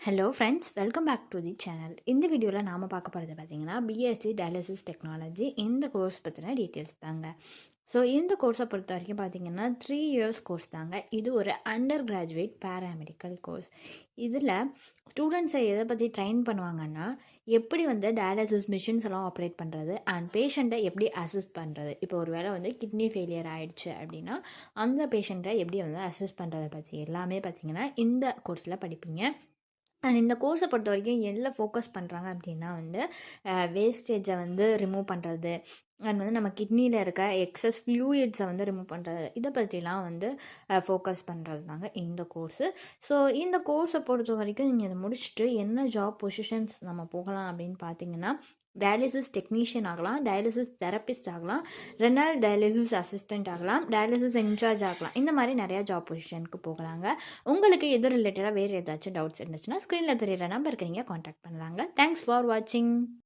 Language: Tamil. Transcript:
Hello friends, welcome back to the channel. இந்த வீடியோவில் நாம் பார்க்க போகிறது பார்த்தீங்கன்னா பிஎஸ்சி டயாலிசிஸ் டெக்னாலஜி இந்த கோர்ஸ் பற்றின டீட்டெயில்ஸ் தாங்க. ஸோ இந்த கோர்ஸை பொறுத்த வரைக்கும் பார்த்தீங்கன்னா 3 இயர்ஸ் கோர்ஸ் தாங்க. இது ஒரு அண்டர் கிராஜுவேட் பேராமெடிக்கல் கோர்ஸ். இதில் ஸ்டூடெண்ட்ஸை எதை பற்றி ட்ரெயின் பண்ணுவாங்கன்னா, எப்படி வந்து டயாலிசிஸ் மிஷின்ஸ் எல்லாம் ஆப்ரேட் பண்ணுறது அண்ட் பேஷண்ட்டை எப்படி அசிஸ்ட் பண்ணுறது. இப்போ ஒரு வேளை வந்து கிட்னி ஃபெயிலியர் ஆகிடுச்சு அப்படின்னா அந்த பேஷண்ட்டை எப்படி வந்து அசிஸ்ட் பண்ணுறதை பற்றி எல்லாமே பார்த்தீங்கன்னா இந்த கோர்ஸில் படிப்பீங்க. அண்ட் இந்த கோர்ஸை பொறுத்த வரைக்கும் எதில் ஃபோக்கஸ் பண்ணுறாங்க அப்படின்னா வந்து வேஸ்டேஜை வந்து ரிமூவ் பண்ணுறது அண்ட் வந்து நம்ம கிட்னியில் இருக்க எக்ஸஸ் ஃப்ளூயிட்ஸை வந்து ரிமூவ் பண்ணுறது, இதை பற்றிலாம் வந்து ஃபோக்கஸ் பண்ணுறது தாங்க இந்த கோர்ஸு. ஸோ இந்த கோர்ஸை பொறுத்த வரைக்கும் நீங்கள் இதை முடிச்சுட்டு என்ன ஜாப் பொசிஷன்ஸ் நம்ம போகலாம் அப்படின்னு பார்த்தீங்கன்னா, டயாலிசிஸ் டெக்னீஷியன் ஆகலாம், டயாலிசிஸ் தெரபிஸ்ட் ஆகலாம், ரெனால் டயாலிசிஸ் அசிஸ்டன்ட் ஆகலாம், டயாலிசிஸ் இன்சார்ஜ் ஆகலாம். இந்த மாதிரி நிறையா ஜாப் பொசிஷனுக்கு போகலாங்க. உங்களுக்கு இது ரிலேட்டடாக வேறு ஏதாச்சும் டவுட்ஸ் இருந்துச்சுன்னா ஸ்க்ரீனில் தெரியிற நம்பருக்கு நீங்கள் காண்டாக்ட் பண்ணலாங்க. தேங்க்ஸ் ஃபார் வாட்சிங்.